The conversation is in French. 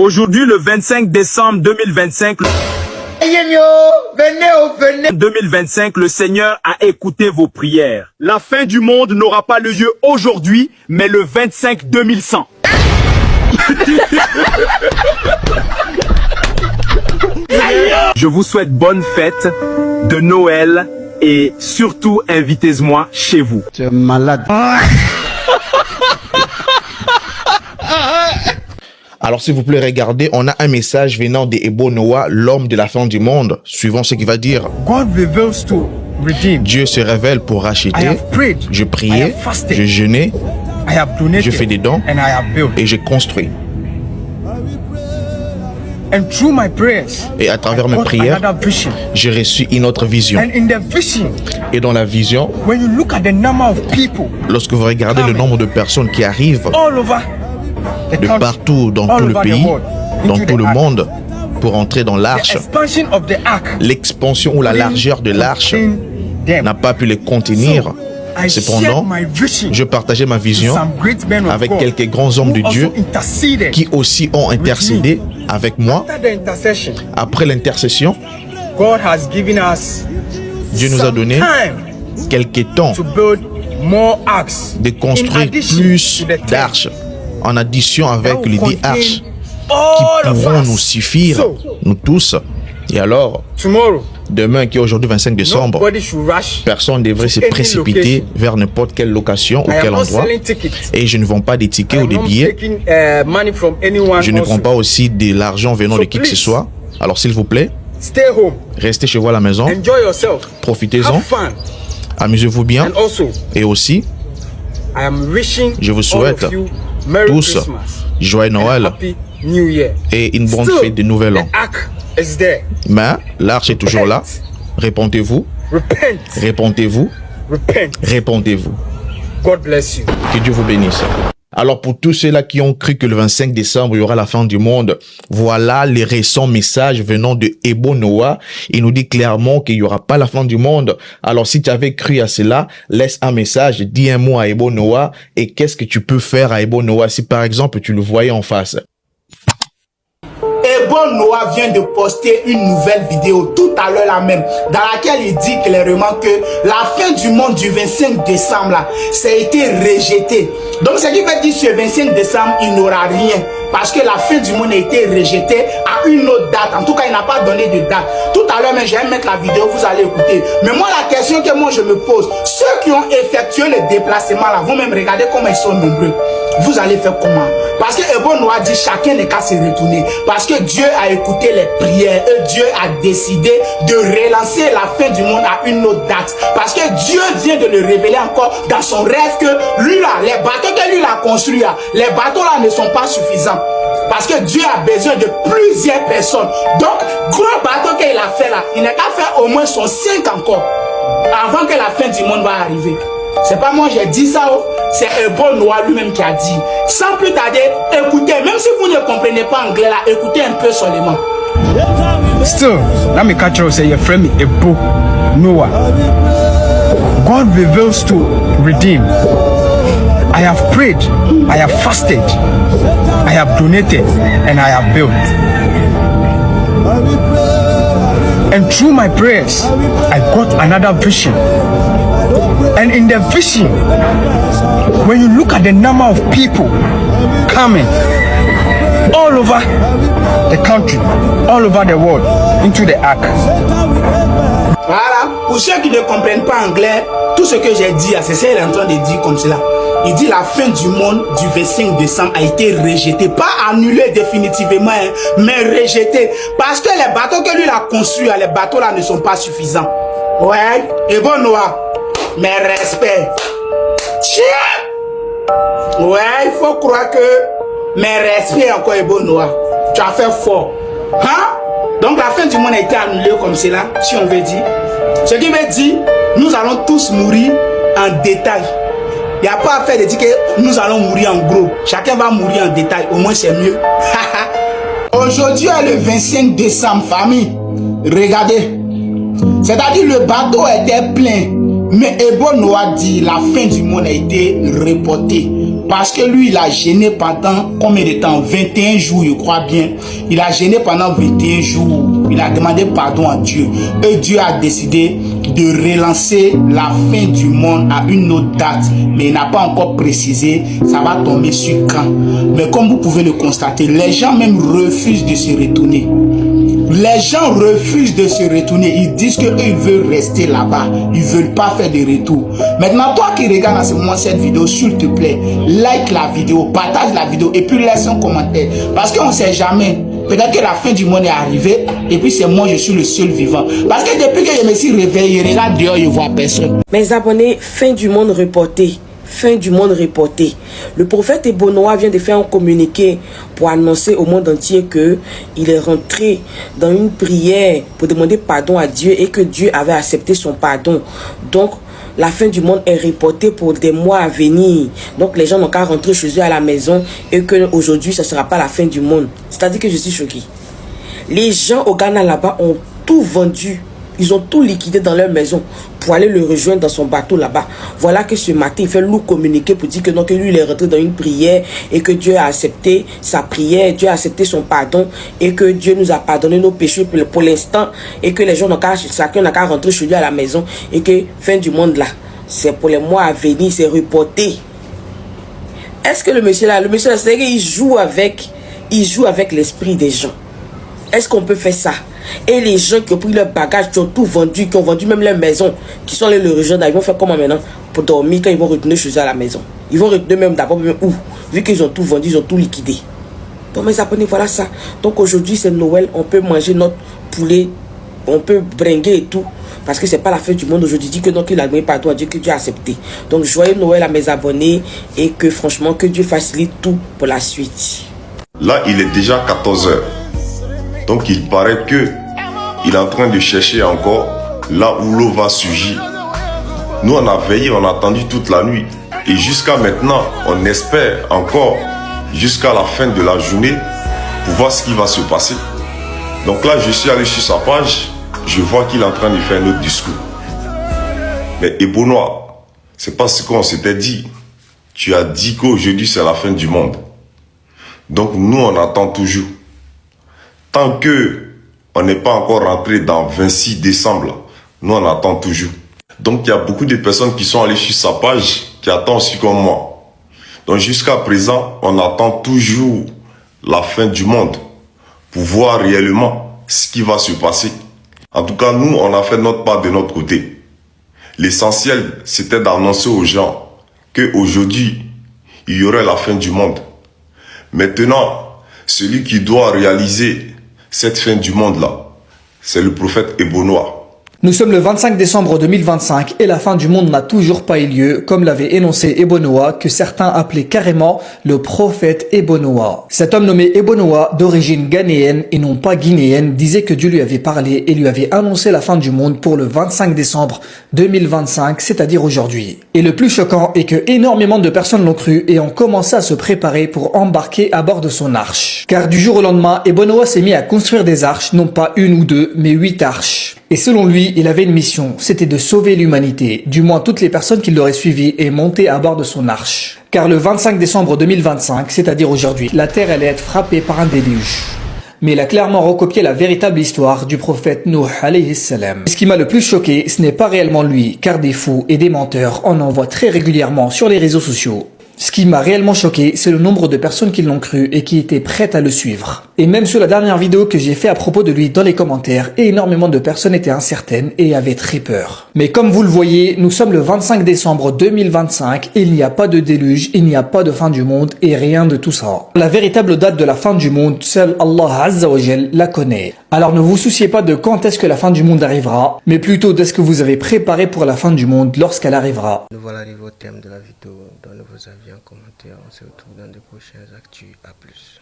Aujourd'hui, le 25 décembre 2025, venez. 2025, le Seigneur a écouté vos prières. La fin du monde n'aura pas lieu aujourd'hui, mais le 25 2100. Je vous souhaite bonne fête de Noël et surtout invitez-moi chez vous. Tu es malade. Alors s'il vous plaît, regardez, on a un message venant d'Ebo Noah, l'homme de la fin du monde, suivant ce qu'il va dire. Dieu se révèle pour racheter. Je priais, je jeûnais, je fais des dons et j'ai construit. Et à travers mes prières, j'ai reçu une autre vision. Et dans la vision, lorsque vous regardez le nombre de personnes qui arrivent de partout dans tout le pays, dans tout le monde, pour entrer dans l'arche, l'expansion ou la largeur de l'arche n'a pas pu les contenir. Cependant, je partageais ma vision avec quelques grands hommes de Dieu qui aussi ont intercédé avec moi. Après l'intercession, Dieu nous a donné quelques temps de construire plus d'arches en addition avec les 10 arches qui pourront nous suffire, nous tous. Et alors, demain qui est aujourd'hui 25 décembre, personne ne devrait se précipiter vers n'importe quelle location ou quel endroit. Et je ne vends pas des tickets ou des billets. Je ne prends pas aussi de l'argent venant de qui que ce soit. Alors s'il vous plaît, restez chez vous à la maison. Profitez-en. Amusez-vous bien. Et aussi, je vous souhaite tous joyeux Noël et une bonne fête de Nouvel An. Mais l'arche est toujours là. Répondez-vous. Répondez-vous. Répondez-vous. Que Dieu vous bénisse. Alors pour tous ceux-là qui ont cru que le 25 décembre, il y aura la fin du monde, voilà les récents messages venant de Ebo Noah. Il nous dit clairement qu'il n'y aura pas la fin du monde. Alors si tu avais cru à cela, laisse un message, dis un mot à Ebo Noah et qu'est-ce que tu peux faire à Ebo Noah si par exemple tu le voyais en face. Ebo Noah vient de poster une nouvelle vidéo tout à l'heure là même, dans laquelle il dit clairement que la fin du monde du 25 décembre là, ça a été rejeté. Donc ce qui veut dire que ce 25 décembre, il n'aura rien. Parce que la fin du monde a été rejetée à une autre date. En tout cas, il n'a pas donné de date. Tout à l'heure, je vais mettre la vidéo, vous allez écouter. Mais moi, la question que moi je me pose, ceux qui ont effectué le déplacement là, vous-même regardez comment ils sont nombreux. Vous allez faire comment? Parce que Ebo Noah dit chacun n'est qu'à se retourner. Parce que Dieu a écouté les prières et Dieu a décidé de relancer la fin du monde à une autre date. Parce que Dieu vient de le révéler encore dans son rêve que lui là, les bateaux que lui a construits là, les bateaux là ne sont pas suffisants. Parce que Dieu a besoin de plusieurs personnes. Donc, gros bateau qu'il a fait là, il n'a qu'à faire au moins son 5 encore. Avant que la fin du monde va arriver. C'est pas moi j'ai dit ça, c'est Ebo Noah lui-même qui a dit. Sans plus tarder, écoutez, même si vous ne comprenez pas anglais là, écoutez un peu seulement. Still, let me catch you say your friend Ebo Noah. God reveals to redeem. I have prayed, I have fasted, I have donated, and I have built. And through my prayers, I got another vision. And in the vision, when you look at the number of people coming all over the country, all over the world, into the ark. Voilà, pour ceux qui ne comprennent pas anglais, tout ce que j'ai dit, c'est ça qu'il est en train de dire comme cela. Il dit la fin du monde du 25 décembre a été rejetée. Pas annulée définitivement, hein, mais rejetée. Parce que les bateaux que lui a construits, les bateaux là ne sont pas suffisants. Ouais, et bon Noah, mes respects. Ouais, il faut croire que mes respects encore est bon Noah. Tu as fait fort. Hein? Donc la fin du monde a été annulée comme cela, si on veut dire. Ce qui veut dire, nous allons tous mourir en détail. Il n'y a pas à faire de dire que nous allons mourir en gros. Chacun va mourir en détail. Au moins, c'est mieux. Aujourd'hui est le 25 décembre, famille. Regardez. C'est-à-dire le bateau était plein. Mais Ebo Noah dit la fin du monde a été reportée. Parce que lui, il a gêné pendant combien de temps? 21 jours, je crois bien. Il a gêné pendant 21 jours. Il a demandé pardon à Dieu. Et Dieu a décidé de relancer la fin du monde à une autre date. Mais il n'a pas encore précisé. Ça va tomber sur quand. Mais comme vous pouvez le constater, les gens même refusent de se retourner. Les gens refusent de se retourner. Ils disent qu'eux, ils veulent rester là-bas. Ils ne veulent pas faire de retour. Maintenant, toi qui regardes en ce moment cette vidéo, s'il te plaît, like la vidéo, partage la vidéo et puis laisse un commentaire. Parce qu'on ne sait jamais. Peut-être que la fin du monde est arrivée et puis c'est moi, je suis le seul vivant. Parce que depuis que je me suis réveillé, je regarde dehors, je ne vois personne. Mes abonnés, fin du monde reporté. Fin du monde reporté. Le prophète Ebo Noah vient de faire un communiqué pour annoncer au monde entier que il est rentré dans une prière pour demander pardon à Dieu et que Dieu avait accepté son pardon. Donc, la fin du monde est reportée pour des mois à venir. Donc, les gens n'ont qu'à rentrer chez eux à la maison et qu'aujourd'hui, ça ne sera pas la fin du monde. C'est-à-dire que je suis choqué. Les gens au Ghana là-bas ont tout vendu. Ils ont tout liquidé dans leur maison pour aller le rejoindre dans son bateau là-bas. Voilà que ce matin, il fait lourd communiquer pour dire que non, que lui, il est rentré dans une prière et que Dieu a accepté sa prière, Dieu a accepté son pardon et que Dieu nous a pardonné nos péchés pour l'instant et que les gens n'ont qu'à, chacun n'a qu'à rentrer chez lui à la maison et que fin du monde là, c'est pour les mois à venir, c'est reporté. Est-ce que le monsieur là, c'est qu'il joue avec l'esprit des gens? Est-ce qu'on peut faire ça? Et les gens qui ont pris leur bagage, qui ont tout vendu, qui ont vendu même leur maison, qui sont allés le rejoindre, ils vont faire comment maintenant pour dormir quand ils vont retourner chez eux à la maison? Ils vont retourner même d'abord, même où? Vu qu'ils ont tout vendu, ils ont tout liquidé. Donc mes abonnés, voilà ça. Donc aujourd'hui c'est Noël, on peut manger notre poulet, on peut bringuer et tout. Parce que c'est pas la fin du monde aujourd'hui. Dit que non, qu'il a donné pardon à Dieu, que Dieu a accepté. Donc joyeux Noël à mes abonnés et que franchement que Dieu facilite tout pour la suite. Là il est déjà 14 h. Donc il paraît que il est en train de chercher encore là où l'eau va surgir. Nous on a veillé, on a attendu toute la nuit. Et jusqu'à maintenant, on espère encore jusqu'à la fin de la journée pour voir ce qui va se passer. Donc là je suis allé sur sa page, je vois qu'il est en train de faire un autre discours. Mais Ebo Noah, c'est pas ce qu'on s'était dit. Tu as dit qu'aujourd'hui c'est la fin du monde. Donc nous on attend toujours. Tant que on n'est pas encore rentré dans 26 décembre, nous on attend toujours. Donc il y a beaucoup de personnes qui sont allées sur sa page, qui attendent aussi comme moi. Donc jusqu'à présent, on attend toujours la fin du monde pour voir réellement ce qui va se passer. En tout cas, nous, on a fait notre part de notre côté. L'essentiel, c'était d'annoncer aux gens qu'aujourd'hui, il y aurait la fin du monde. Maintenant, celui qui doit réaliser cette fin du monde-là, c'est le prophète Ebo Noah. Nous sommes le 25 décembre 2025 et la fin du monde n'a toujours pas eu lieu, comme l'avait énoncé Ebo Noah, que certains appelaient carrément le prophète Ebo Noah. Cet homme nommé Ebo Noah, d'origine ghanéenne et non pas guinéenne, disait que Dieu lui avait parlé et lui avait annoncé la fin du monde pour le 25 décembre 2025, c'est-à-dire aujourd'hui. Et le plus choquant est que énormément de personnes l'ont cru et ont commencé à se préparer pour embarquer à bord de son arche. Car du jour au lendemain, Ebo Noah s'est mis à construire des arches, non pas une ou deux, mais 8 arches. Et selon lui, il avait une mission, c'était de sauver l'humanité, du moins toutes les personnes qui l'auraient suivi et monté à bord de son arche. Car le 25 décembre 2025, c'est-à-dire aujourd'hui, la terre allait être frappée par un déluge. Mais il a clairement recopié la véritable histoire du prophète Nuh alayhi salam. Ce qui m'a le plus choqué, ce n'est pas réellement lui, car des fous et des menteurs, on en voit très régulièrement sur les réseaux sociaux. Ce qui m'a réellement choqué, c'est le nombre de personnes qui l'ont cru et qui étaient prêtes à le suivre. Et même sur la dernière vidéo que j'ai fait à propos de lui dans les commentaires, énormément de personnes étaient incertaines et avaient très peur. Mais comme vous le voyez, nous sommes le 25 décembre 2025, et il n'y a pas de déluge, il n'y a pas de fin du monde et rien de tout ça. La véritable date de la fin du monde, seul Allah Azza wa Jal la connaît. Alors ne vous souciez pas de quand est-ce que la fin du monde arrivera, mais plutôt d'est-ce que vous avez préparé pour la fin du monde lorsqu'elle arrivera. Nous voilà arrivés au thème de la vidéo. Donnez vos avis en commentaire. On se retrouve dans de prochaines actus. À plus.